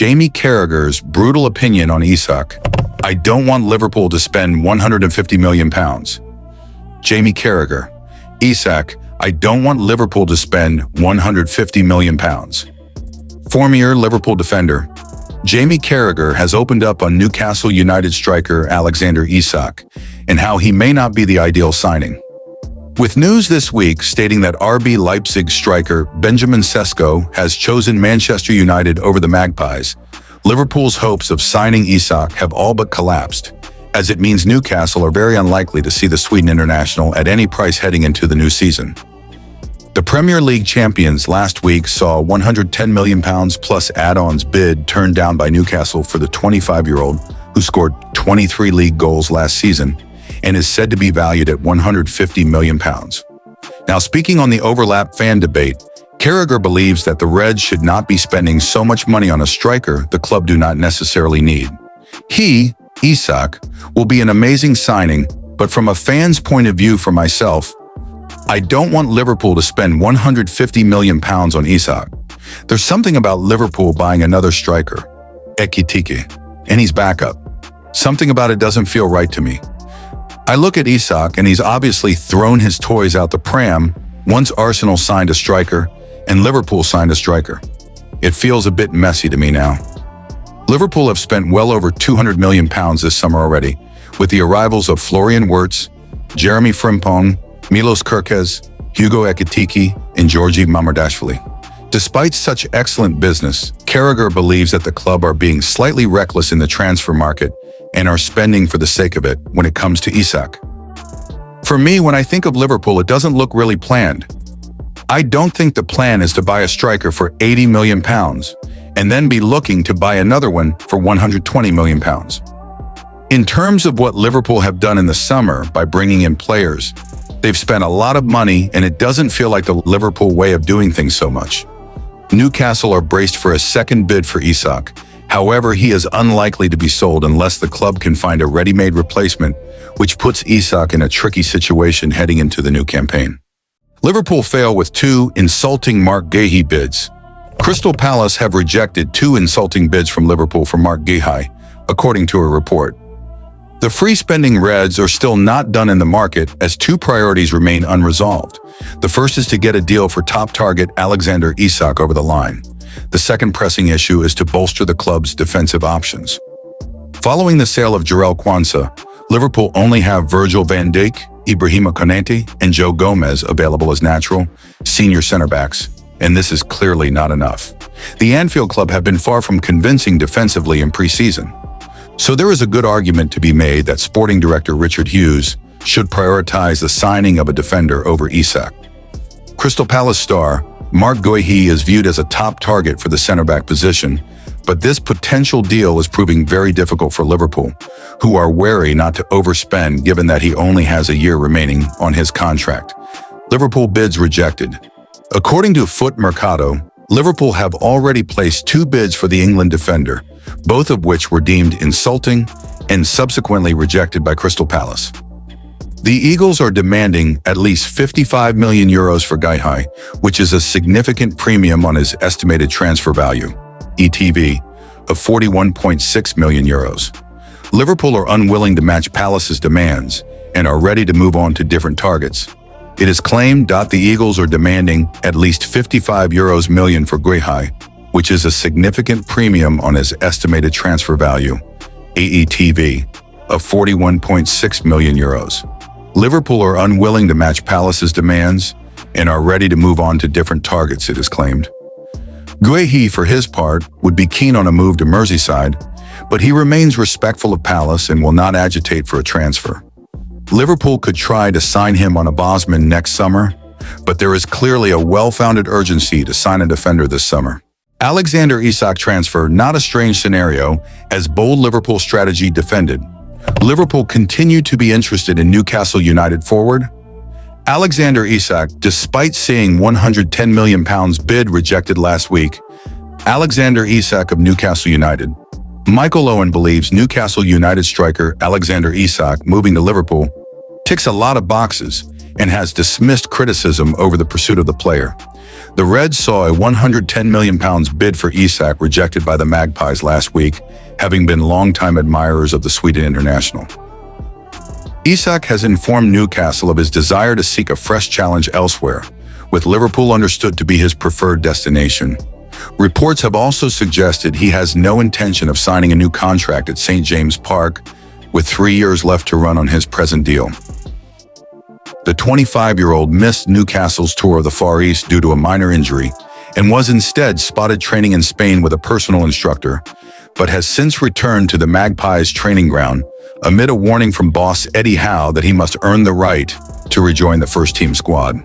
Jamie Carragher's brutal opinion on Isak. I don't want Liverpool to spend £150 million. Jamie Carragher. Isak, I don't want Liverpool to spend £150 million. Former Liverpool defender Jamie Carragher has opened up on Newcastle United striker Alexander Isak and how he may not be the ideal signing. With news this week stating that RB Leipzig striker Benjamin Cesco has chosen Manchester United over the Magpies, Liverpool's hopes of signing Isak have all but collapsed, as it means Newcastle are very unlikely to see the Sweden international at any price heading into the new season. The Premier League champions last week saw a £110 million plus add-ons bid turned down by Newcastle for the 25-year-old who scored 23 league goals last season and is said to be valued at £150 million. Now, speaking on the overlap fan debate, Carragher believes that the Reds should not be spending so much money on a striker the club do not necessarily need. He, Isak, will be an amazing signing, but from a fan's point of view for myself, I don't want Liverpool to spend £150 million on Isak. There's something about Liverpool buying another striker, Ekitike, and he's backup. Something about it doesn't feel right to me. I look at Isak and he's obviously thrown his toys out the pram once Arsenal signed a striker and Liverpool signed a striker. It feels a bit messy to me now. Liverpool have spent well over £200 million this summer already, with the arrivals of Florian Wirtz, Jeremy Frimpong, Milos Kerkez, Hugo Ekitike, and Georgi Mamardashvili. Despite such excellent business, Carragher believes that the club are being slightly reckless in the transfer market and are spending for the sake of it when it comes to Isak. For me, when I think of Liverpool, it doesn't look really planned. I don't think the plan is to buy a striker for £80 million and then be looking to buy another one for £120 million. In terms of what Liverpool have done in the summer by bringing in players, they've spent a lot of money and it doesn't feel like the Liverpool way of doing things so much. Newcastle are braced for a second bid for Isak. However, he is unlikely to be sold unless the club can find a ready-made replacement, which puts Isak in a tricky situation heading into the new campaign. Liverpool fail with 2 insulting Marc Guéhi bids. Crystal Palace have rejected 2 insulting bids from Liverpool for Marc Guéhi, according to a report. The free-spending Reds are still not done in the market as 2 priorities remain unresolved. The first is to get a deal for top target Alexander Isak over the line. The second pressing issue is to bolster the club's defensive options. Following the sale of Jarell Quansah, Liverpool only have Virgil van Dijk, Ibrahima Konate, and Joe Gomez available as natural, senior center backs, and this is clearly not enough. The Anfield Club have been far from convincing defensively in pre-season. So there is a good argument to be made that sporting director Richard Hughes should prioritize the signing of a defender over Isak. Crystal Palace star Marc Guéhi is viewed as a top target for the center-back position, but this potential deal is proving very difficult for Liverpool, who are wary not to overspend given that he only has a year remaining on his contract. Liverpool bids rejected. According to Foot Mercado, Liverpool have already placed 2 bids for the England defender, both of which were deemed insulting and subsequently rejected by Crystal Palace. The Eagles are demanding at least €55 million for Guéhi, which is a significant premium on his estimated transfer value, ETV, of €41.6 million. Liverpool are unwilling to match Palace's demands and are ready to move on to different targets. It is claimed that the Eagles are demanding at least €55 million for Guéhi, which is a significant premium on his estimated transfer value, AETV, of €41.6 million. Liverpool are unwilling to match Palace's demands and are ready to move on to different targets, it is claimed. Guéhi, for his part, would be keen on a move to Merseyside, but he remains respectful of Palace and will not agitate for a transfer. Liverpool could try to sign him on a Bosman next summer, but there is clearly a well-founded urgency to sign a defender this summer. Alexander Isak transfer, not a strange scenario, as bold Liverpool strategy defended. Liverpool continue to be interested in Newcastle United forward. Alexander Isak, despite seeing £110 million bid rejected last week. Alexander Isak of Newcastle United. Michael Owen believes Newcastle United striker Alexander Isak moving to Liverpool ticks a lot of boxes and has dismissed criticism over the pursuit of the player. The Reds saw a £110 million bid for Isak rejected by the Magpies last week, having been longtime admirers of the Sweden international. Isak has informed Newcastle of his desire to seek a fresh challenge elsewhere, with Liverpool understood to be his preferred destination. Reports have also suggested he has no intention of signing a new contract at St. James Park, with 3 years left to run on his present deal. The 25-year-old missed Newcastle's tour of the Far East due to a minor injury and was instead spotted training in Spain with a personal instructor, but has since returned to the Magpies training ground amid a warning from boss Eddie Howe that he must earn the right to rejoin the first-team squad.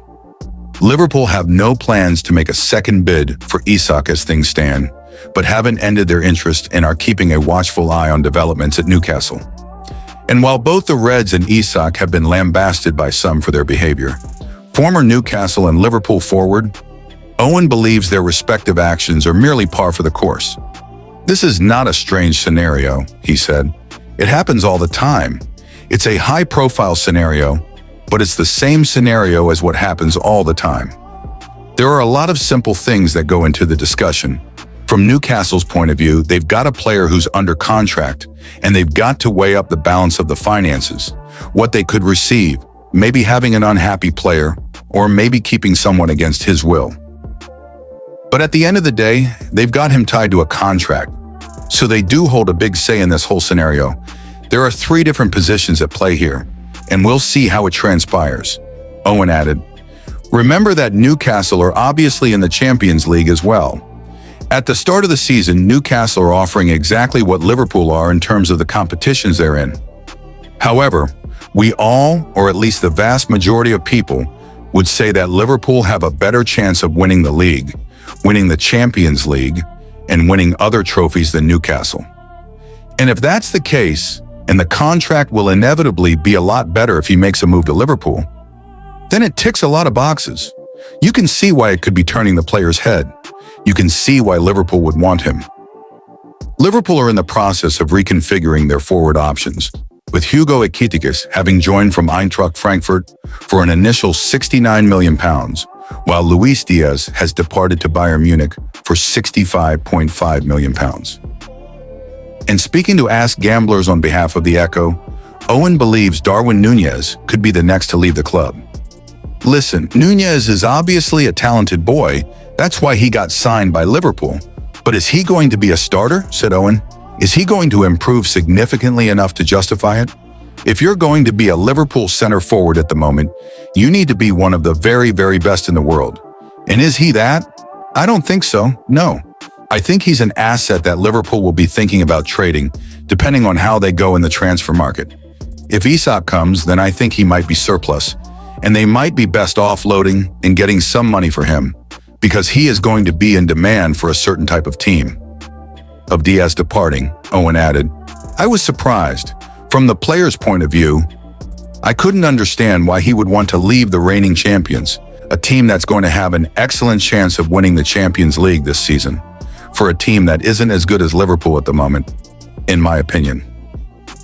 Liverpool have no plans to make a second bid for Isak as things stand, but haven't ended their interest and are keeping a watchful eye on developments at Newcastle. And while both the Reds and Isak have been lambasted by some for their behavior, former Newcastle and Liverpool forward Owen believes their respective actions are merely par for the course. "This is not a strange scenario," he said. "It happens all the time. It's a high-profile scenario, but it's the same scenario as what happens all the time." There are a lot of simple things that go into the discussion. From Newcastle's point of view, they've got a player who's under contract, and they've got to weigh up the balance of the finances, what they could receive, maybe having an unhappy player, or maybe keeping someone against his will. But at the end of the day, they've got him tied to a contract, so they do hold a big say in this whole scenario. There are 3 different positions at play here, and we'll see how it transpires, Owen added. Remember that Newcastle are obviously in the Champions League as well. At the start of the season, Newcastle are offering exactly what Liverpool are in terms of the competitions they're in. However, we all, or at least the vast majority of people, would say that Liverpool have a better chance of winning the league, winning the Champions League, and winning other trophies than Newcastle. And if that's the case, and the contract will inevitably be a lot better if he makes a move to Liverpool, then it ticks a lot of boxes. You can see why it could be turning the player's head. You can see why Liverpool would want him. Liverpool are in the process of reconfiguring their forward options, with Hugo Ekitike having joined from Eintracht Frankfurt for an initial £69 million, while Luis Diaz has departed to Bayern Munich for £65.5 million. And speaking to Ask Gamblers on behalf of the Echo, Owen believes Darwin Núñez could be the next to leave the club. "Listen, Núñez is obviously a talented boy. That's why he got signed by Liverpool. But is he going to be a starter?" said Owen. "Is he going to improve significantly enough to justify it? If you're going to be a Liverpool center forward at the moment, you need to be one of the very, very best in the world. And is he that? I don't think so, no. I think he's an asset that Liverpool will be thinking about trading, depending on how they go in the transfer market. If Isak comes, then I think he might be surplus, and they might be best offloading and getting some money for him, because he is going to be in demand for a certain type of team." Of Diaz departing, Owen added, "I was surprised. From the player's point of view, I couldn't understand why he would want to leave the reigning champions, a team that's going to have an excellent chance of winning the Champions League this season, for a team that isn't as good as Liverpool at the moment, in my opinion.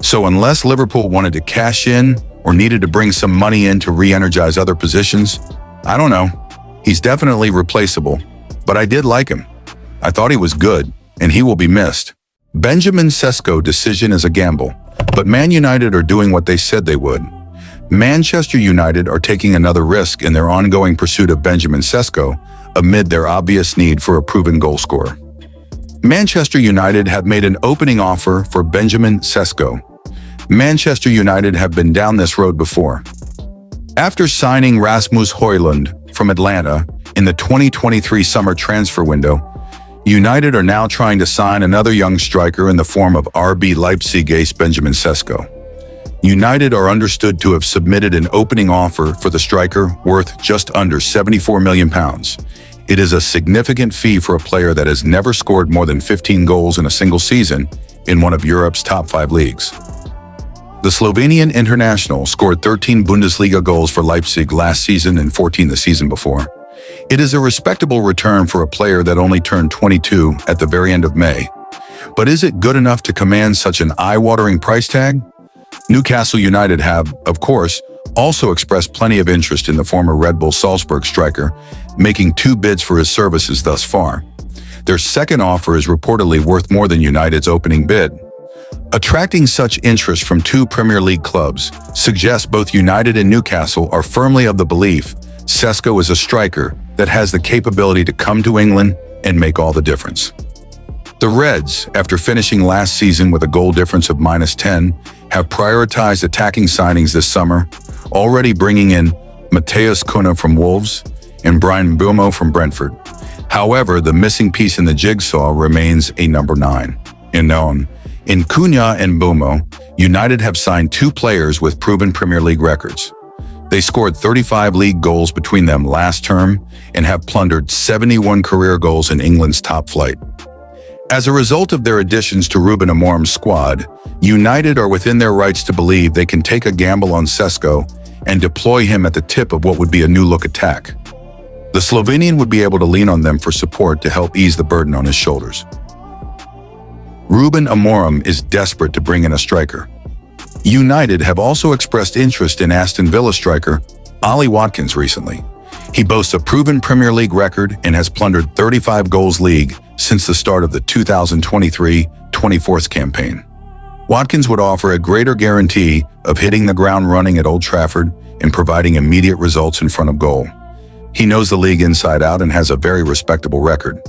So unless Liverpool wanted to cash in or needed to bring some money in to re-energize other positions, I don't know. He's definitely replaceable, but I did like him. I thought he was good, and he will be missed." Benjamin Cesco decision is a gamble, but Man United are doing what they said they would. Manchester United are taking another risk in their ongoing pursuit of Benjamin Cesco amid their obvious need for a proven goalscorer. Manchester United have made an opening offer for Benjamin Cesco. Manchester United have been down this road before. After signing Rasmus Højlund from Atlanta in the 2023 summer transfer window, United are now trying to sign another young striker in the form of RB Leipzig ace Benjamin Cesco. United are understood to have submitted an opening offer for the striker worth just under £74 million. It is a significant fee for a player that has never scored more than 15 goals in a single season in one of Europe's top 5 leagues. The Slovenian international scored 13 Bundesliga goals for Leipzig last season and 14 the season before. It is a respectable return for a player that only turned 22 at the very end of May. But is it good enough to command such an eye-watering price tag? Newcastle United have, of course, also expressed plenty of interest in the former Red Bull Salzburg striker, making 2 bids for his services thus far. Their second offer is reportedly worth more than United's opening bid. Attracting such interest from 2 Premier League clubs suggests both United and Newcastle are firmly of the belief Cesco is a striker that has the capability to come to England and make all the difference. The Reds, after finishing last season with a goal difference of -10, have prioritized attacking signings this summer, already bringing in Matheus Cunha from Wolves and Bryan Mbeumo from Brentford. However, the missing piece in the jigsaw remains a number 9. In Cunha and Mbeumo, United have signed 2 players with proven Premier League records. They scored 35 league goals between them last term and have plundered 71 career goals in England's top flight. As a result of their additions to Ruben Amorim's squad, United are within their rights to believe they can take a gamble on Cesco and deploy him at the tip of what would be a new-look attack. The Slovenian would be able to lean on them for support to help ease the burden on his shoulders. Ruben Amorim is desperate to bring in a striker. United have also expressed interest in Aston Villa striker Ollie Watkins recently. He boasts a proven Premier League record and has plundered 35 goals league since the start of the 2023-24 campaign. Watkins would offer a greater guarantee of hitting the ground running at Old Trafford and providing immediate results in front of goal. He knows the league inside out and has a very respectable record.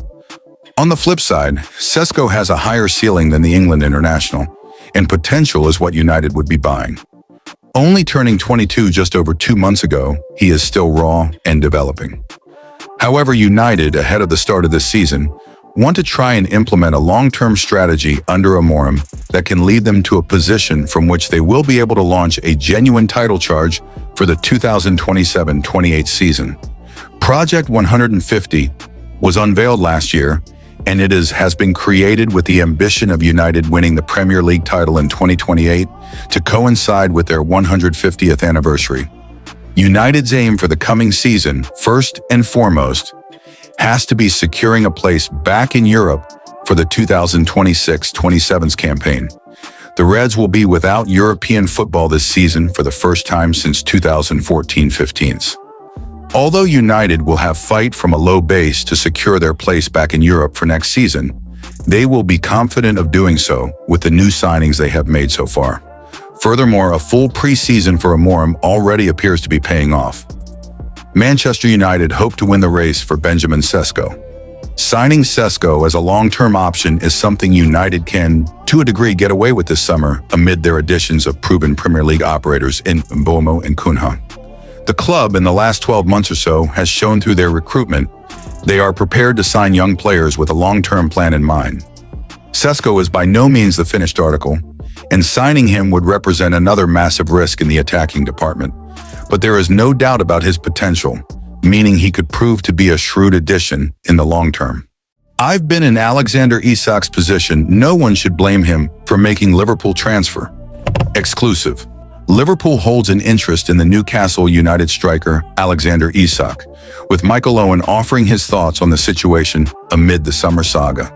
On the flip side, Cesco has a higher ceiling than the England international, and potential is what United would be buying. Only turning 22 just over 2 months ago, he is still raw and developing. However, United, ahead of the start of this season, want to try and implement a long-term strategy under Amorim that can lead them to a position from which they will be able to launch a genuine title charge for the 2027-28 season. Project 150 was unveiled last year, and it has been created with the ambition of United winning the Premier League title in 2028 to coincide with their 150th anniversary. United's aim for the coming season, first and foremost, has to be securing a place back in Europe for the 2026-27 campaign. The Reds will be without European football this season for the first time since 2014-15. Although United will have fight from a low base to secure their place back in Europe for next season, they will be confident of doing so with the new signings they have made so far. Furthermore, a full preseason for Amorim already appears to be paying off. Manchester United hope to win the race for Benjamin Cesco. Signing Cesco as a long-term option is something United can, to a degree, get away with this summer amid their additions of proven Premier League operators in Mbeumo and Cunha. The club in the last 12 months or so has shown through their recruitment they are prepared to sign young players with a long-term plan in mind. Cesco is by no means the finished article, and signing him would represent another massive risk in the attacking department. But there is no doubt about his potential, meaning he could prove to be a shrewd addition in the long term. I've been in Alexander Isak's position. No one should blame him for making Liverpool transfer. Exclusive. Liverpool holds an interest in the Newcastle United striker Alexander Isak, with Michael Owen offering his thoughts on the situation amid the summer saga.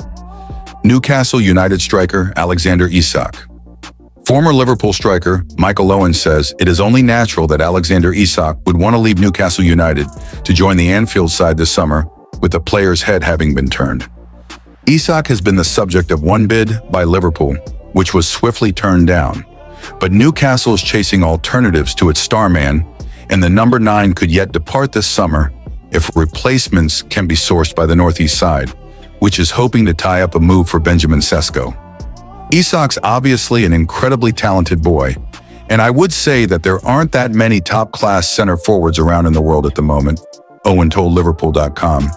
Newcastle United striker Alexander Isak. Former Liverpool striker Michael Owen says it is only natural that Alexander Isak would want to leave Newcastle United to join the Anfield side this summer, with the player's head having been turned. Isak has been the subject of one bid by Liverpool, which was swiftly turned down. But Newcastle is chasing alternatives to its star man, and the number 9 could yet depart this summer if replacements can be sourced by the Northeast side, which is hoping to tie up a move for Benjamin Cesco. Isak's obviously an incredibly talented boy, and I would say that there aren't that many top-class center forwards around in the world at the moment, Owen told Liverpool.com.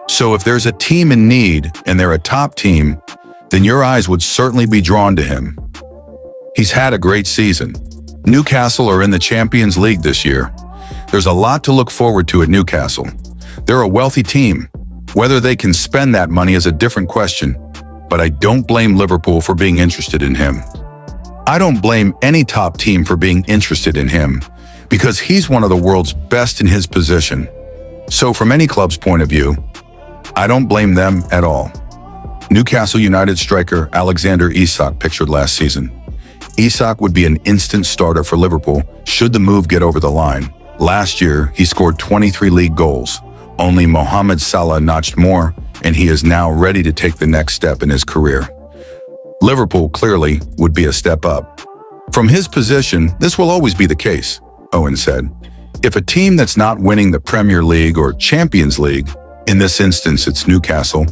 So if there's a team in need and they're a top team, then your eyes would certainly be drawn to him. He's had a great season. Newcastle are in the Champions League this year. There's a lot to look forward to at Newcastle. They're a wealthy team. Whether they can spend that money is a different question, but I don't blame Liverpool for being interested in him. I don't blame any top team for being interested in him, because he's one of the world's best in his position. So from any club's point of view, I don't blame them at all. Newcastle United striker Alexander Isak pictured last season. Isak would be an instant starter for Liverpool should the move get over the line. Last year, he scored 23 league goals. Only Mohamed Salah notched more, and he is now ready to take the next step in his career. Liverpool clearly would be a step up. From his position, this will always be the case, Owen said. If a team that's not winning the Premier League or Champions League, in this instance it's Newcastle,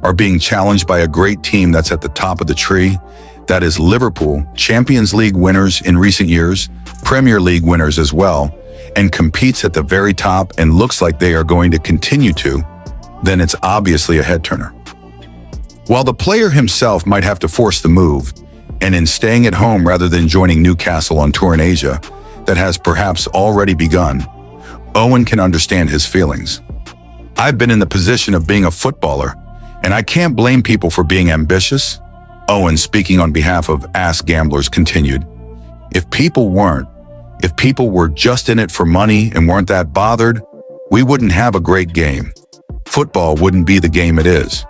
are being challenged by a great team that's at the top of the tree, that is Liverpool, Champions League winners in recent years, Premier League winners as well, and competes at the very top and looks like they are going to continue to, then it's obviously a head-turner. While the player himself might have to force the move, and in staying at home rather than joining Newcastle on tour in Asia, that has perhaps already begun, Owen can understand his feelings. I've been in the position of being a footballer, and I can't blame people for being ambitious. Owen, speaking on behalf of Ask Gamblers, continued, If people were just in it for money and weren't that bothered, we wouldn't have a great game. Football wouldn't be the game it is.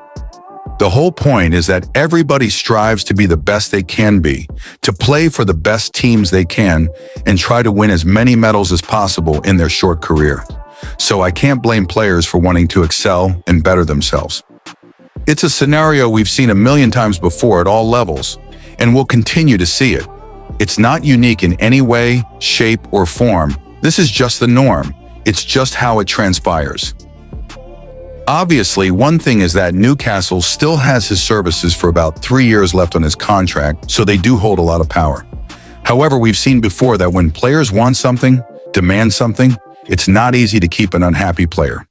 The whole point is that everybody strives to be the best they can be, to play for the best teams they can, and try to win as many medals as possible in their short career. So I can't blame players for wanting to excel and better themselves. It's a scenario we've seen a million times before at all levels, and we'll continue to see it. It's not unique in any way, shape, or form. This is just the norm. It's just how it transpires. Obviously, one thing is that Newcastle still has his services for about 3 years left on his contract, so they do hold a lot of power. However, we've seen before that when players want something, demand something, it's not easy to keep an unhappy player.